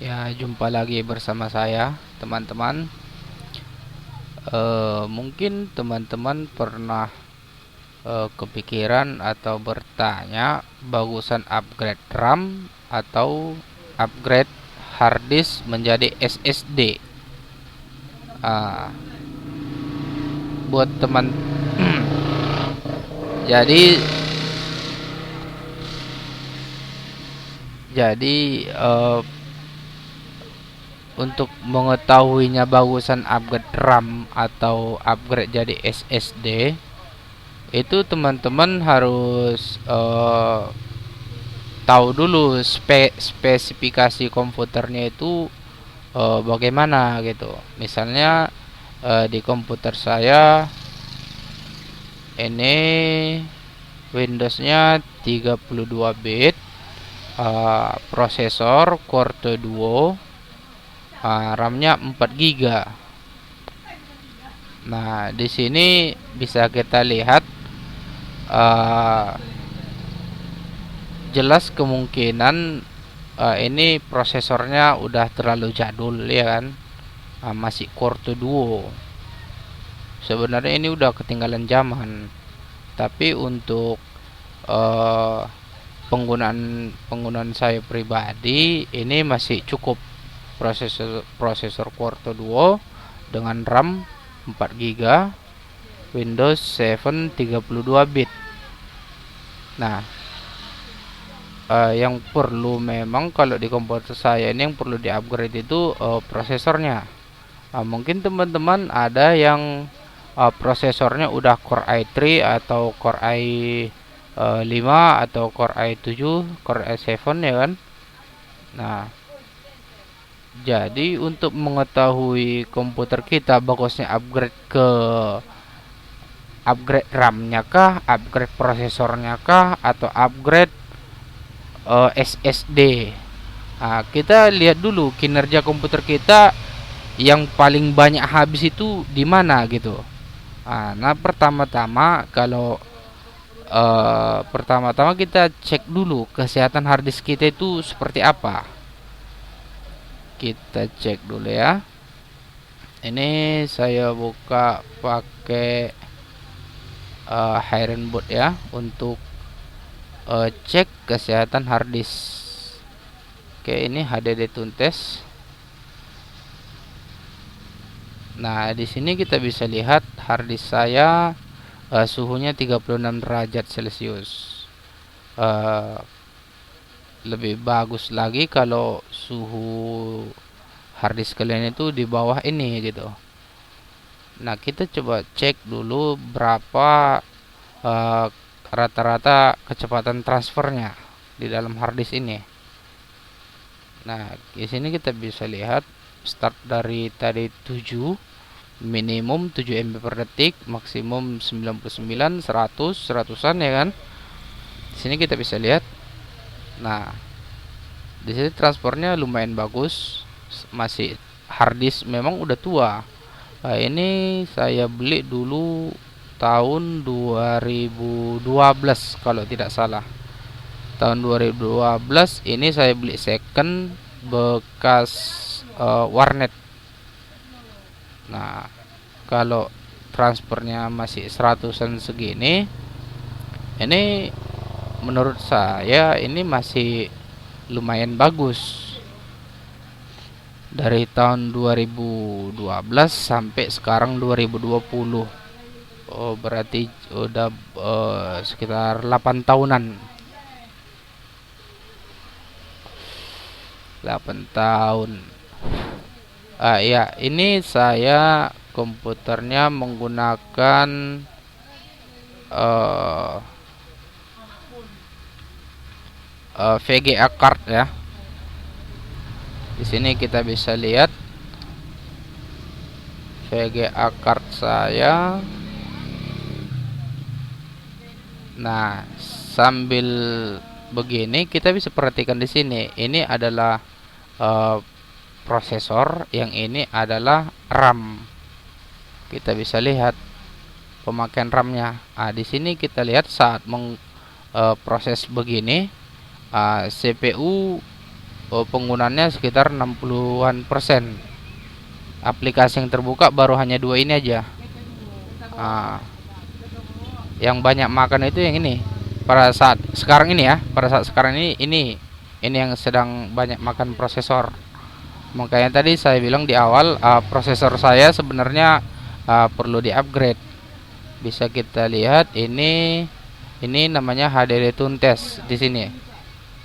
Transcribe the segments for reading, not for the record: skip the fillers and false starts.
Ya, jumpa lagi bersama saya, teman-teman. Mungkin teman-teman pernah kepikiran atau bertanya, bagusan upgrade RAM atau upgrade hard disk menjadi SSD. Ah, buat teman, jadi jadi untuk mengetahuinya bagusan upgrade RAM atau upgrade jadi SSD, itu teman-teman harus tahu dulu spesifikasi komputernya itu bagaimana gitu. Misalnya di komputer saya ini Windowsnya 32 bit, prosesor Core 2, RAM-nya 4 GB. Nah, di sini bisa kita lihat uh, jelas kemungkinan ini prosesornya udah terlalu jadul ya kan. Masih Core 2. Sebenarnya ini udah ketinggalan zaman. Tapi untuk uh, penggunaan penggunaan saya pribadi ini masih cukup. Prosesor Core 2 dengan RAM 4 GB, Windows 7 32 bit. Nah, yang perlu memang kalau di komputer saya ini yang perlu di-upgrade itu prosesornya. Mungkin teman-teman ada yang prosesornya udah Core i3 atau Core i5 atau Core i7, Core i7 ya kan. Nah, jadi untuk mengetahui komputer kita bagusnya upgrade RAM-nya kah, upgrade prosesornya kah, atau upgrade SSD. Kita lihat dulu kinerja komputer kita yang paling banyak habis itu di mana gitu. Nah, pertama-tama kita cek dulu kesehatan hard disk kita itu seperti apa. Kita cek dulu ya. Ini saya buka pakai Hirenboot ya untuk cek kesehatan hard disk. Oke, ini HDD Tuntes. Nah, di sini kita bisa lihat hard disk saya suhunya 36 derajat Celcius. Lebih bagus lagi kalau suhu hard disk kalian itu di bawah ini gitu. Nah, kita coba cek dulu berapa rata-rata kecepatan transfernya di dalam hard disk ini. Nah, di sini kita bisa lihat start dari tadi 7, minimum 7 MB per detik, maksimum 99, 100, 100-an ya kan. Di sini kita bisa lihat. Nah, di sini transfernya lumayan bagus. Masih hard disk memang udah tua. Nah, ini saya beli dulu tahun 2012 kalau tidak salah. Tahun 2012 ini saya beli second bekas warnet. Nah, kalau transfernya masih 100-an segini, ini menurut saya ini masih lumayan bagus. Dari tahun 2012 sampai sekarang 2020. Oh, berarti udah sekitar 8 tahunan. 8 tahun. Ya, ini saya komputernya menggunakan VGA card ya. Di sini kita bisa lihat VGA card saya. Nah, sambil begini kita bisa perhatikan di sini. Ini adalah prosesor, yang ini adalah RAM. Kita bisa lihat pemakaian RAM-nya. Di sini kita lihat saat proses begini, CPU penggunaannya sekitar 60-an persen. Aplikasi yang terbuka baru hanya 2 ini aja. Yang banyak makan itu yang ini. Pada saat sekarang ini ya, pada saat sekarang ini yang sedang banyak makan prosesor. Makanya tadi saya bilang di awal, prosesor saya sebenarnya perlu di-upgrade. Bisa kita lihat ini namanya HDD Tuntes di sini.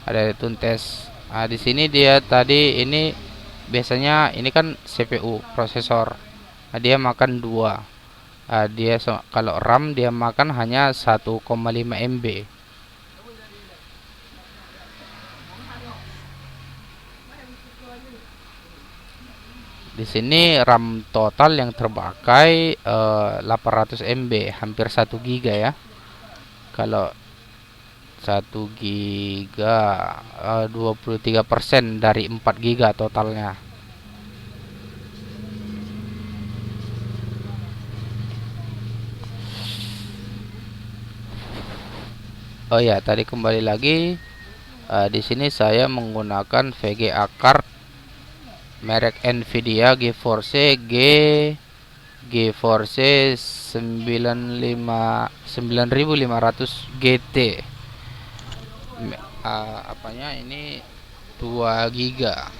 HDD Tuntes. Di sini dia tadi ini biasanya ini kan CPU prosesor. Dia makan 2. Kalau RAM dia makan hanya 1,5 MB. Di sini RAM total yang terpakai 800 MB, hampir 1 GB ya. Kalau 1 GB 23% dari 4 GB totalnya. Oh ya, tadi kembali lagi, di sini saya menggunakan VGA card merek Nvidia GeForce GeForce 9500 GT. Apanya ini 2 giga.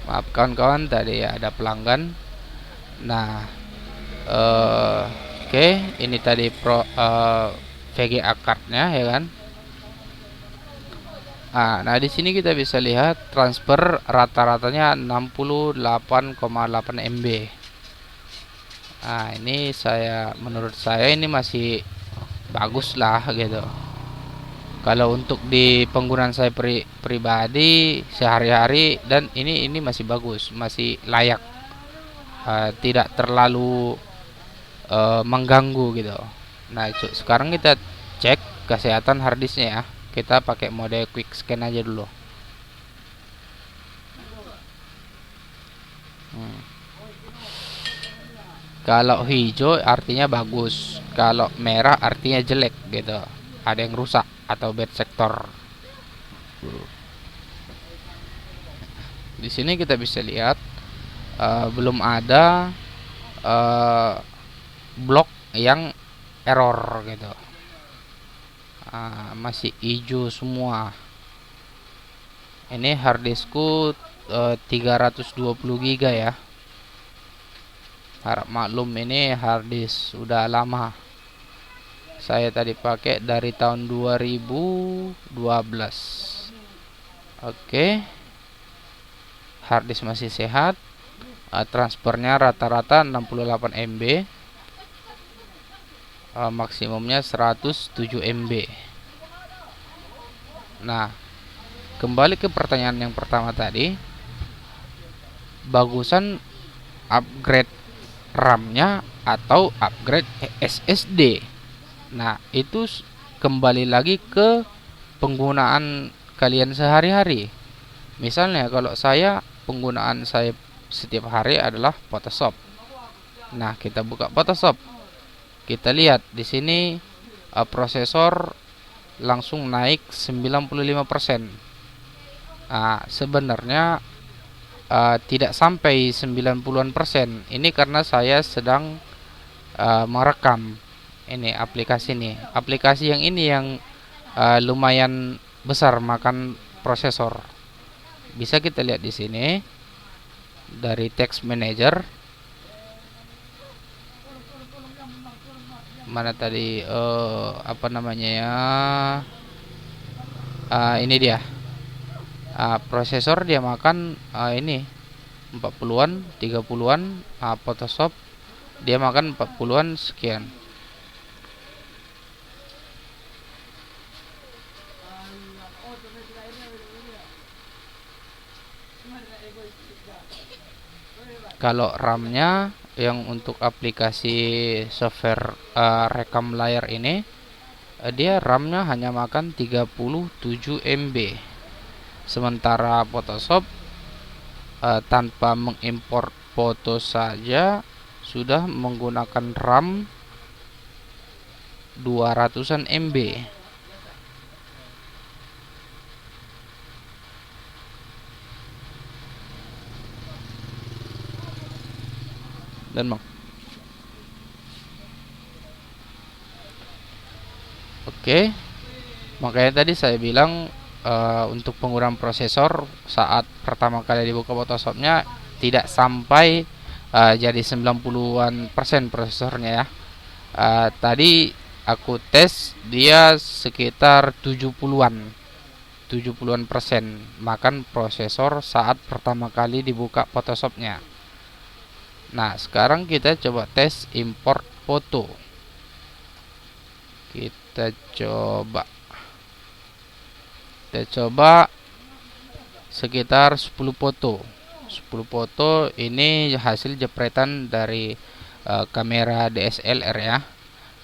Maaf kawan-kawan, tadi ada pelanggan. Nah, oke, ini tadi VGA cardnya ya kan. Nah di sini kita bisa lihat transfer rata-ratanya 68,8 MB. Ini menurut saya ini masih bagus lah gitu. Kalau untuk di penggunaan saya pribadi sehari-hari, dan ini masih bagus, masih layak, tidak terlalu mengganggu gitu. Nah sekarang kita cek kesehatan harddisknya ya. Kita pakai mode quick scan aja dulu. Kalau hijau artinya bagus, kalau merah artinya jelek gitu, ada yang rusak atau bad sector. Di sini kita bisa lihat belum ada blok yang error gitu. Masih hijau semua. Ini harddiskku 320 GB ya. Harap maklum, ini harddisk udah lama. Saya tadi pakai dari tahun 2012. Oke. Harddisk masih sehat. Transfernya rata-rata 68 MB. Maksimumnya 107 MB. Nah, kembali ke pertanyaan yang pertama tadi, bagusan upgrade RAM-nya atau upgrade SSD? Nah, itu kembali lagi ke penggunaan kalian sehari-hari. Misalnya kalau saya, penggunaan saya setiap hari adalah Photoshop. Nah, kita buka Photoshop. Kita lihat di sini prosesor langsung naik 95%. Sebenarnya tidak sampai 90-an%. Ini karena saya sedang merekam ini aplikasi ini. Aplikasi yang ini yang lumayan besar makan prosesor. Bisa kita lihat di sini dari text manager. Mana tadi apa namanya ya? Ini dia. Prosesor dia makan ini 40-an, 30-an. Photoshop dia makan 40-an sekian. Kalau RAM-nya yang untuk aplikasi software rekam layar ini, dia RAM-nya hanya makan 37 MB. Sementara Photoshop tanpa mengimport foto saja sudah menggunakan RAM 200-an MB. Dan oke, makanya tadi saya bilang untuk penggunaan prosesor saat pertama kali dibuka Photoshopnya tidak sampai jadi 90-an% prosesornya ya. Tadi aku tes dia sekitar 70-an% makan prosesor saat pertama kali dibuka Photoshopnya. Nah, sekarang kita coba tes import foto. Kita coba sekitar 10 foto. 10 foto ini hasil jepretan dari kamera DSLR ya,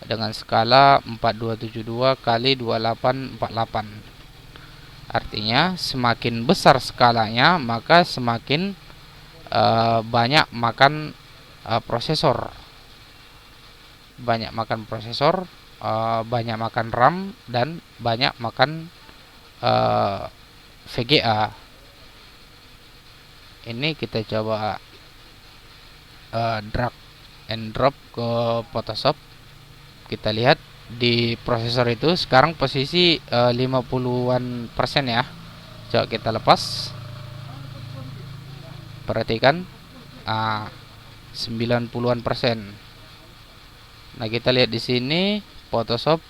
dengan skala 4272 kali 2848. Artinya semakin besar skalanya maka semakin banyak makan prosesor. Banyak makan prosesor, banyak makan RAM, dan banyak makan VGA. Ini kita coba drag and drop ke Photoshop. Kita lihat di prosesor itu sekarang posisi 50-an% ya. Coba kita lepas. Perhatikan 90-an%. Nah, kita lihat di sini Photoshop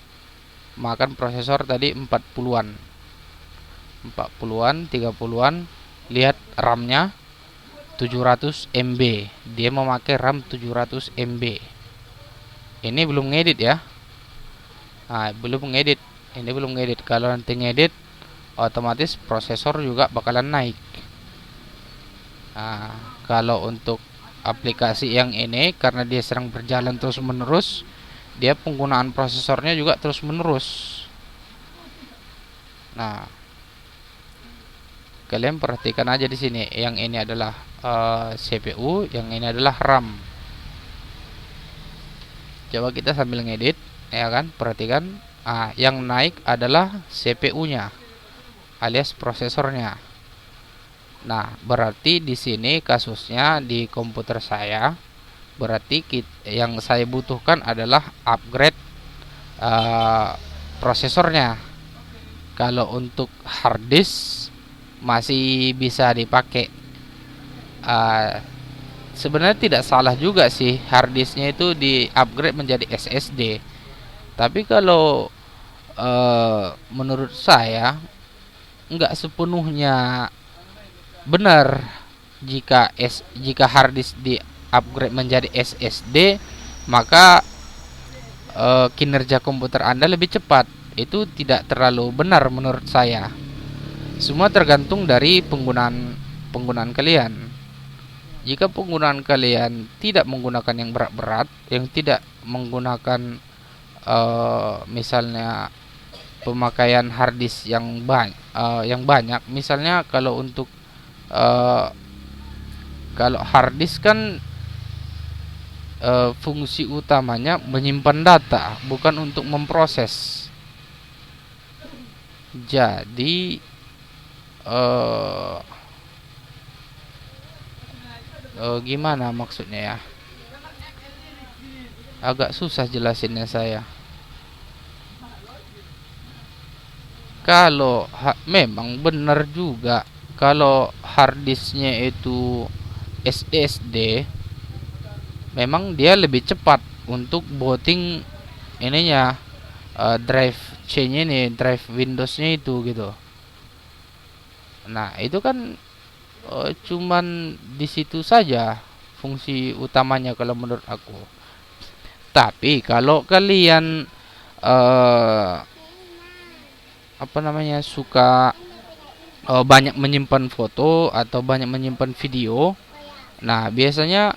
makan prosesor tadi 40-an. 40-an, 30-an. Lihat RAM-nya 700 MB. Dia memakai RAM 700 MB. Ini belum ngedit ya. Belum ngedit. Ini belum ngedit. Kalau nanti ngedit otomatis prosesor juga bakalan naik. Kalau untuk aplikasi yang ini karena dia sedang berjalan terus menerus, dia penggunaan prosesornya juga terus menerus. Nah, kalian perhatikan aja di sini. Yang ini adalah CPU, yang ini adalah RAM. Coba kita sambil ngedit, ya kan? Perhatikan, yang naik adalah CPU-nya, alias prosesornya. Nah, berarti di sini kasusnya di komputer saya, berarti yang saya butuhkan adalah upgrade prosesornya. Kalau untuk hard disk masih bisa dipakai. Sebenarnya tidak salah juga sih hard disknya itu di upgrade menjadi SSD. Tapi kalau menurut saya nggak sepenuhnya benar jika hard disk di upgrade menjadi SSD, maka kinerja komputer Anda lebih cepat. Itu tidak terlalu benar menurut saya. Semua tergantung dari penggunaan kalian. Jika penggunaan kalian tidak menggunakan yang berat-berat, yang tidak menggunakan misalnya pemakaian hard disk yang banyak, misalnya kalau untuk kalau hard disk kan fungsi utamanya menyimpan data, bukan untuk memproses. Jadi eh gimana maksudnya ya? Agak susah jelasinnya saya. Kalau memang benar juga, kalau harddisknya itu SSD, memang dia lebih cepat untuk booting ininya, drive C-nya nih, drive Windows-nya itu gitu. Nah, itu kan cuman di situ saja fungsi utamanya kalau menurut aku. Tapi kalau kalian eh apa namanya, suka banyak menyimpan foto atau banyak menyimpan video, nah biasanya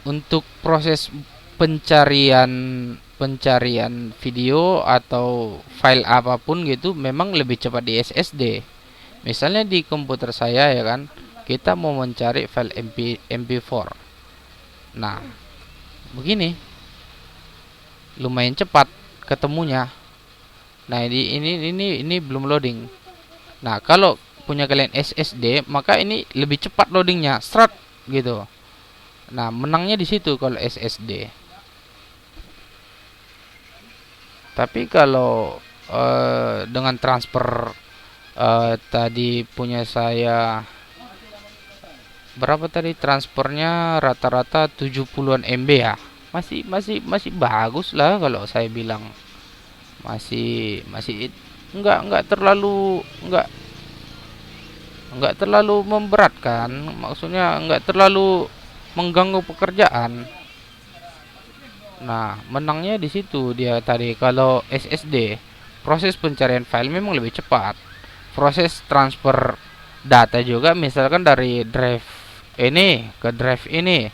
untuk proses pencarian pencarian video atau file apapun gitu memang lebih cepat di SSD. Misalnya di komputer saya ya kan, kita mau mencari file MP4. Nah, begini, lumayan cepat ketemunya. Nah, ini belum loading. Nah, kalau punya kalian SSD, maka ini lebih cepat loadingnya, serat gitu. Nah, menangnya di situ kalau SSD. Tapi kalau dengan transfer tadi punya saya berapa tadi transfernya, rata-rata 70-an MB ya. Masih bagus lah kalau saya bilang. Masih nggak terlalu nggak terlalu memberatkan, maksudnya nggak terlalu mengganggu pekerjaan. Nah, menangnya di situ dia tadi. Kalau SSD, proses pencarian file memang lebih cepat. Proses transfer data juga, misalkan dari drive ini ke drive ini,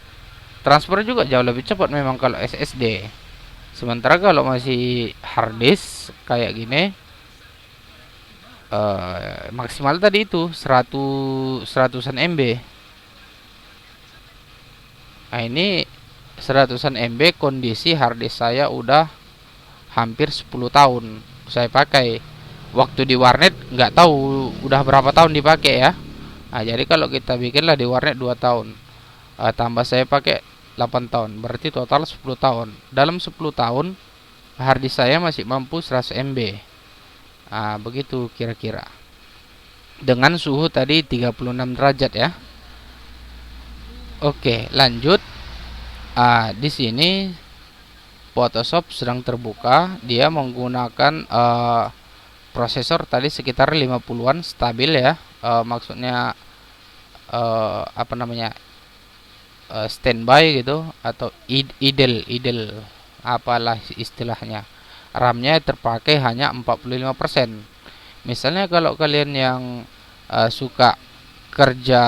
transfer juga jauh lebih cepat memang kalau SSD. Sementara kalau masih hard disk kayak gini, maksimal tadi itu 100-an MB. Nah, ini 100-an MB, kondisi harddisk saya udah hampir 10 tahun saya pakai. Waktu di warnet nggak tahu udah berapa tahun dipakai ya. Nah, jadi kalau kita bikinlah di warnet 2 tahun, tambah saya pakai 8 tahun, berarti total 10 tahun. Dalam 10 tahun harddisk saya masih mampu 100 MB. Nah, begitu kira-kira. Dengan suhu tadi 36 derajat ya. Oke, lanjut. Di sini Photoshop sedang terbuka. Dia menggunakan prosesor tadi sekitar 50-an stabil ya. Maksudnya apa namanya? Standby gitu atau idle apalah istilahnya. RAM-nya terpakai hanya 45%. Misalnya kalau kalian yang suka kerja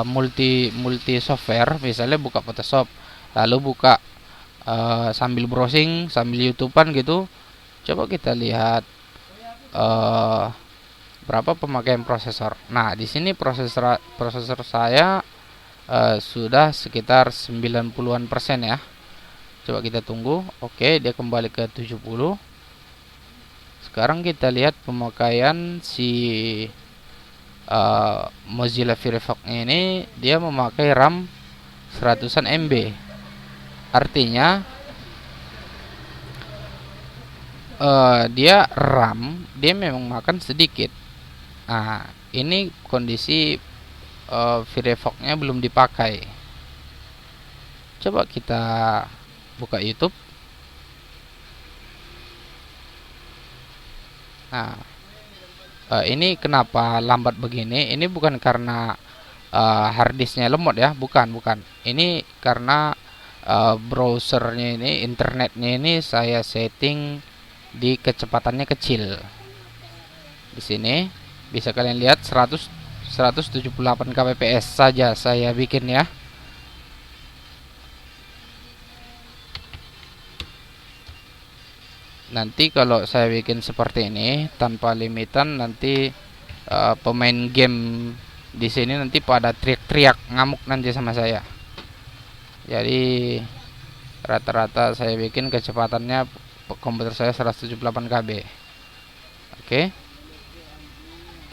multi software, misalnya buka Photoshop lalu buka sambil browsing sambil YouTubean gitu, coba kita lihat berapa pemakaian prosesor. Nah, di sini prosesor saya sudah sekitar 90-an persen ya. Coba kita tunggu. Oke, dia kembali ke 70. Sekarang kita lihat pemakaian si Mozilla Firefox ini, dia memakai RAM 100-an MB. Artinya dia RAM dia memang makan sedikit. Nah, ini kondisi Firefox-nya belum dipakai. Coba kita buka YouTube. Nah, ini kenapa lambat begini? Ini bukan karena harddisknya lemot ya, bukan. Ini karena browsernya ini, internetnya ini saya setting di kecepatannya kecil. Di sini bisa kalian lihat 178 kbps saja saya bikin ya. Nanti kalau saya bikin seperti ini tanpa limitan, nanti pemain game di sini nanti pada teriak-teriak, ngamuk nanti sama saya. Jadi rata-rata saya bikin kecepatannya komputer saya 178 KB. Oke.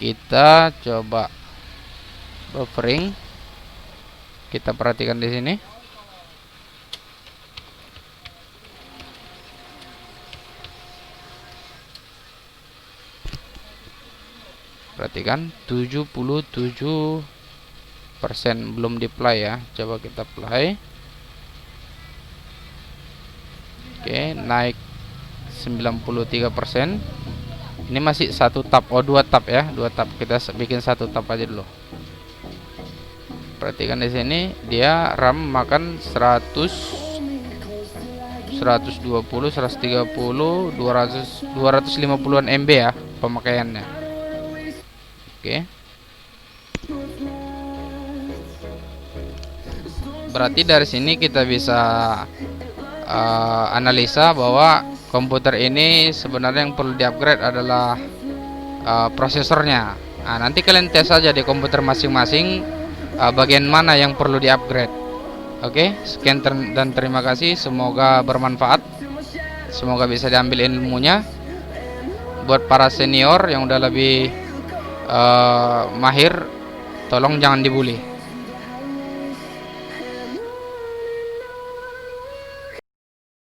Kita coba buffering. Kita perhatikan di sini. Perhatikan 77% belum di play ya. Coba kita play. Oke, naik 93%. Ini masih satu tab, dua tab ya, dua tab. Kita bikin satu tab aja dulu. Perhatikan di sini dia RAM makan 100, 120, 130, 200, 250-an MB ya pemakaiannya. Oke. Berarti dari sini kita bisa analisa bahwa komputer ini sebenarnya yang perlu di-upgrade adalah prosesornya. Nah, nanti kalian tes saja di komputer masing-masing bagian mana yang perlu di-upgrade. Oke, sekian dan terima kasih. Semoga bermanfaat. Semoga bisa diambil ilmunya. Buat para senior yang udah lebih mahir, tolong jangan dibully.